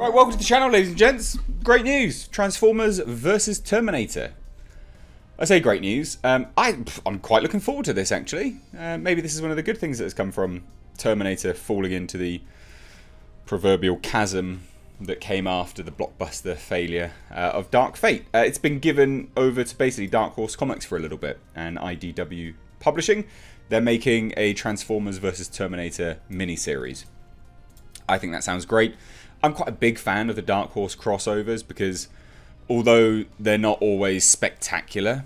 Right, welcome to the channel, ladies and gents. Great news. Transformers versus Terminator. I say great news. I'm quite looking forward to this, actually. Maybe this is one of the good things that has come from Terminator falling into the proverbial chasm that came after the blockbuster failure of Dark Fate. It's been given over to basically Dark Horse Comics for a little bit, and IDW Publishing. They're making a Transformers versus Terminator miniseries. I think that sounds great. I'm quite a big fan of the Dark Horse crossovers because although they're not always spectacular,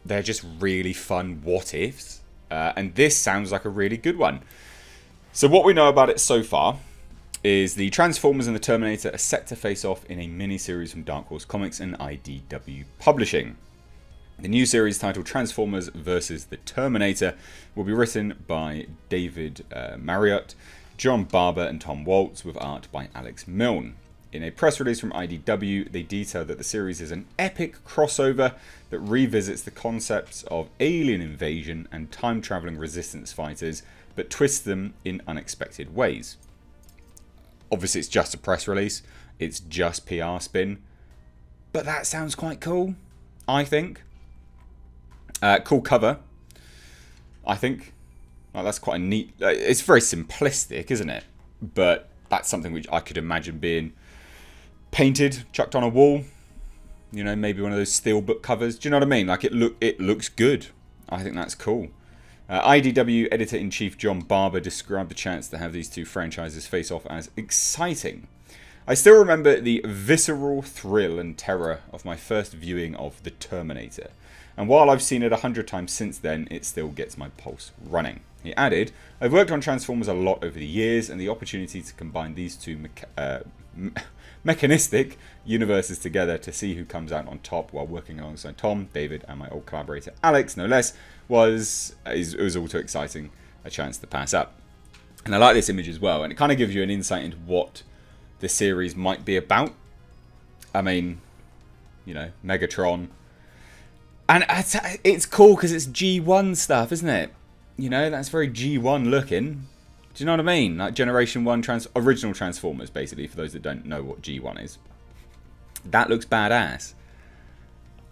they're just really fun what-ifs. And this sounds like a really good one. So what we know about it so far is the Transformers and the Terminator are set to face off in a miniseries from Dark Horse Comics and IDW Publishing. The new series, titled Transformers vs. the Terminator, will be written by David Marriott, John Barber and Tom Waltz, with art by Alex Milne. In a press release from IDW, they detail that the series is an epic crossover that revisits the concepts of alien invasion and time-traveling resistance fighters, but twists them in unexpected ways. Obviously, it's just a press release. It's just PR spin. But that sounds quite cool, I think. Cool cover, I think. Well, that's quite a neat... It's very simplistic, isn't it? But that's something which I could imagine being painted, chucked on a wall. You know, maybe one of those steelbook covers. Do you know what I mean? Like, it looks good. I think that's cool. IDW Editor-in-Chief John Barber described the chance to have these two franchises face off as exciting. I still remember the visceral thrill and terror of my first viewing of The Terminator. And while I've seen it 100 times since then, it still gets my pulse running. He added, I've worked on Transformers a lot over the years, and the opportunity to combine these two mechanistic universes together to see who comes out on top while working alongside Tom, David, and my old collaborator Alex, no less, was all too exciting a chance to pass up. And I like this image as well, and it kind of gives you an insight into what the series might be about. I mean, you know, Megatron. And it's cool because it's G1 stuff, isn't it? You know, that's very G1 looking. Do you know what I mean? Like Generation 1 original Transformers, basically, for those that don't know what G1 is. That looks badass.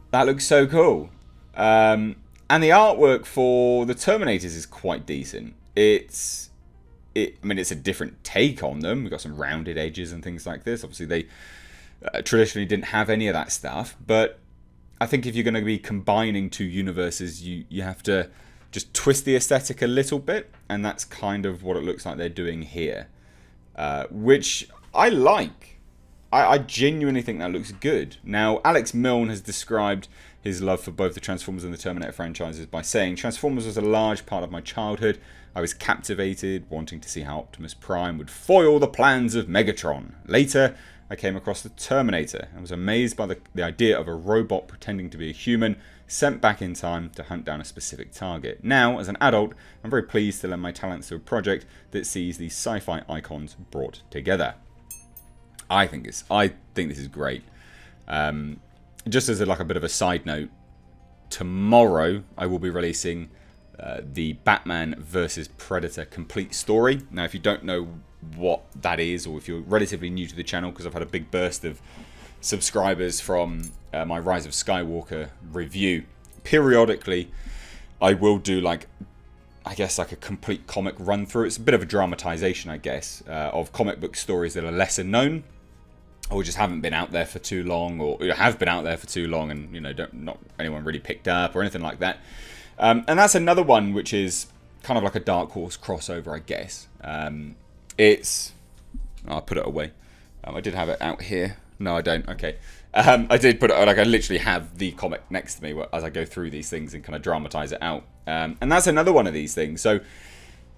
That looks so cool. And the artwork for the Terminators is quite decent. I mean, it's a different take on them. We've got some rounded edges and things like this. Obviously, they traditionally didn't have any of that stuff. But I think if you're going to be combining two universes, you have to just twist the aesthetic a little bit, and that's kind of what it looks like they're doing here, which I like. I genuinely think that looks good. Now, Alex Milne has described his love for both the Transformers and the Terminator franchises by saying, Transformers was a large part of my childhood. I was captivated, wanting to see how Optimus Prime would foil the plans of Megatron. Later, I came across the Terminator and was amazed by the idea of a robot pretending to be a human sent back in time to hunt down a specific target. Now, as an adult, I'm very pleased to lend my talents to a project that sees these sci-fi icons brought together. I think this is great. Just as like a bit of a side note, tomorrow I will be releasing the Batman vs Predator complete story. Now, if you don't know what that is, or if you're relatively new to the channel, because I've had a big burst of subscribers from my Rise of Skywalker review, periodically I will do like, I guess, like a complete comic run through. It's a bit of a dramatization, I guess, of comic book stories that are lesser known, or just haven't been out there for too long, or have been out there for too long and, you know, not anyone really picked up or anything like that. And that's another one which is kind of like a Dark Horse crossover, I guess. I'll put it away. I did have it out here. No, I don't. Okay. I did put it, like, I literally have the comic next to me as I go through these things and kind of dramatize it out. And that's another one of these things. So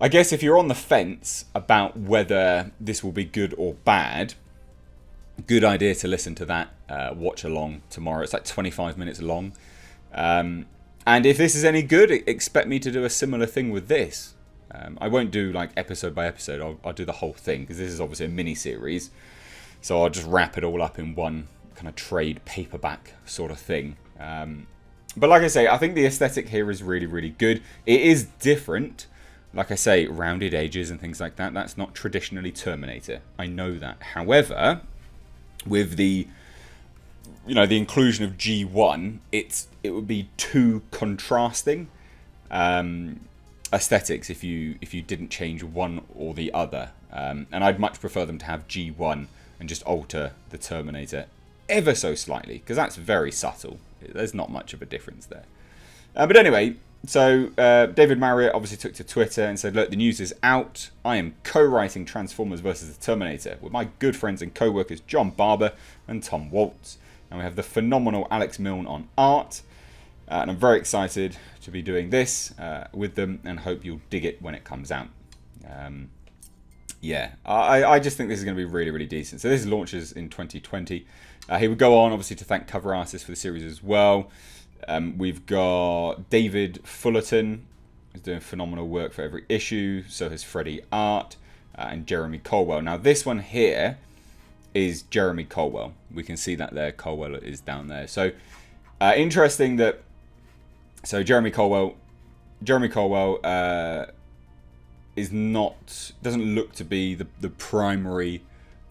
I guess if you're on the fence about whether this will be good or bad, good idea to listen to that watch along tomorrow. It's like 25 minutes long. And if this is any good, expect me to do a similar thing with this. I won't do like episode by episode. I'll do the whole thing because this is obviously a mini-series. So I'll just wrap it all up in one kind of trade paperback sort of thing. But like I say, I think the aesthetic here is really, really good. It is different. Like I say, rounded edges and things like that. That's not traditionally Terminator. I know that. However, with the the inclusion of G1, it would be too contrasting aesthetics if you didn't change one or the other. And I'd much prefer them to have G1 and just alter the Terminator ever so slightly, because that's very subtle. There's not much of a difference there. But anyway, so David Marriott obviously took to Twitter and said, look, the news is out. I am co-writing Transformers vs. the Terminator with my good friends and co-workers John Barber and Tom Waltz. And we have the phenomenal Alex Milne on art. And I'm very excited to be doing this with them, and hope you'll dig it when it comes out. Yeah, I just think this is going to be really, really decent. So this launches in 2020. He would go on, obviously, to thank cover artists for the series as well. We've got David Fullerton, who's doing phenomenal work for every issue. So has Freddie Art and Jeremy Colwell. Now, this one here is Jeremy Colwell. We can see that there. Colwell is down there. So interesting that... So Jeremy Colwell doesn't look to be the primary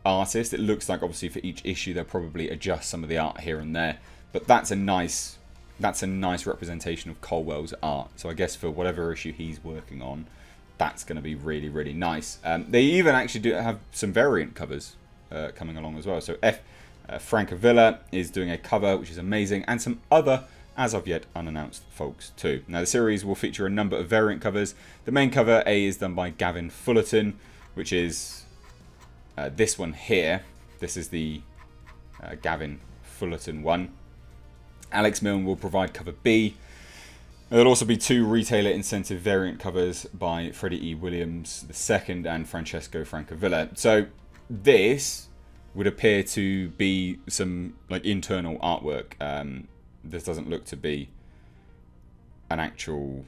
artist. It looks like obviously for each issue they'll probably adjust some of the art here and there, but that's a nice representation of Colwell's art. So I guess for whatever issue he's working on, that's going to be really, really nice. They even actually do have some variant covers coming along as well. So Frank Avila is doing a cover, which is amazing, and some other as of yet unannounced folks too. Now the series will feature a number of variant covers. The main cover A is done by Gavin Fullerton, which is this one here. This is the Gavin Fullerton one. Alex Milne will provide cover B. There'll also be 2 retailer incentive variant covers by Freddie E. Williams II and Francesco Francavilla. So this would appear to be some like internal artwork. This doesn't look to be an actual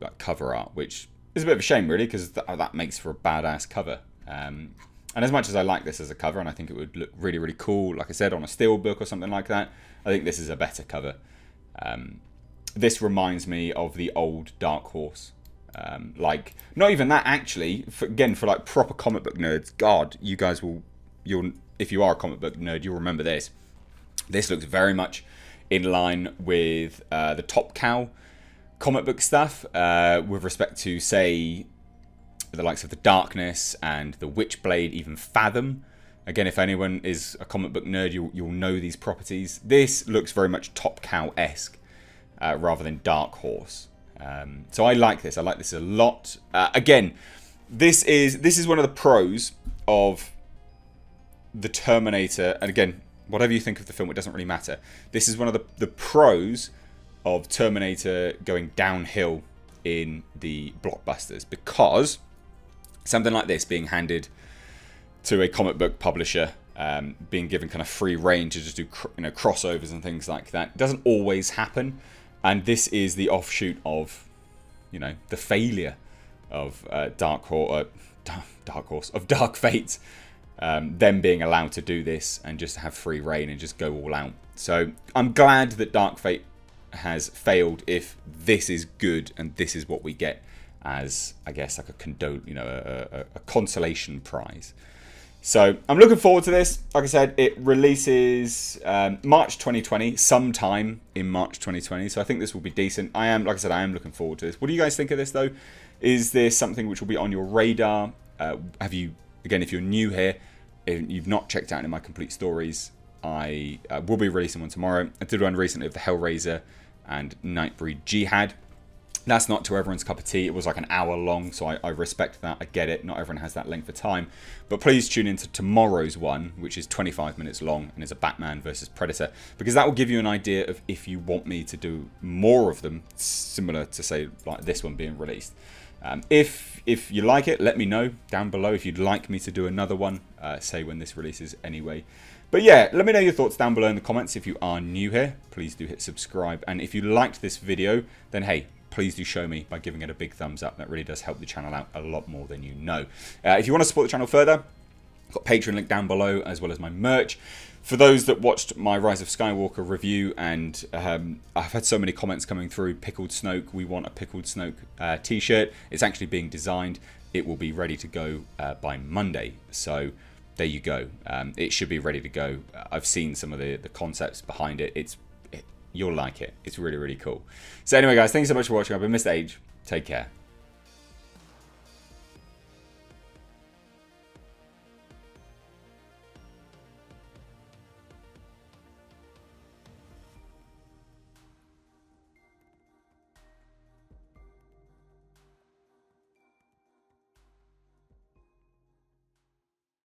like cover art, which is a bit of a shame really, because that makes for a badass cover. And as much as I like this as a cover, and I think it would look really, really cool, like I said, on a steelbook or something like that, I think this is a better cover. This reminds me of the old Dark Horse. Like, not even that actually, again, for like proper comic book nerds, God, you guys if you are a comic book nerd, you'll remember this. This looks very much in line with the Top Cow comic book stuff, with respect to, say, the likes of the Darkness and the Witchblade, even Fathom. Again, if anyone is a comic book nerd, you'll know these properties. This looks very much Top Cow-esque rather than Dark Horse. So I like this. I like this a lot. Again, this is one of the pros of the Terminator. And again, whatever you think of the film, it doesn't really matter. This is one of the pros of Terminator going downhill in the blockbusters, because something like this being handed to a comic book publisher, being given kind of free reign to just do crossovers and things like that, doesn't always happen. And this is the offshoot of the failure of Dark Fate, them being allowed to do this and just have free reign and just go all out. So I'm glad that Dark Fate has failed, if this is good and this is what we get as, I guess, like a consolation prize. So I'm looking forward to this. Like I said, it releases March 2020, sometime in March 2020. So I think this will be decent. I am looking forward to this. What do you guys think of this though? Is this something which will be on your radar? Have you, again, if you're new here, if you've not checked out any of my complete stories, I will be releasing one tomorrow. I did one recently of the Hellraiser and Nightbreed Jihad. That's not to everyone's cup of tea. It was like an hour long, so I respect that. I get it. Not everyone has that length of time. But please tune into tomorrow's one, which is 25 minutes long and is a Batman versus Predator, because that will give you an idea of if you want me to do more of them, similar to, say, like this one being released. If you like it, let me know down below if you'd like me to do another one, say when this releases anyway. But yeah, let me know your thoughts down below in the comments. If you are new here, please do hit subscribe. And if you liked this video, then hey, please do show me by giving it a big thumbs up. That really does help the channel out a lot more than you know. If you want to support the channel further, I've got Patreon link down below, as well as my merch. For those that watched my Rise of Skywalker review, and I've had so many comments coming through, Pickled Snoke, we want a Pickled Snoke t-shirt. It's actually being designed. It will be ready to go by Monday. So there you go. It should be ready to go. I've seen some of the concepts behind it. You'll like it. It's really, really cool. So anyway, guys, thanks so much for watching. I've been Mr. H. Take care.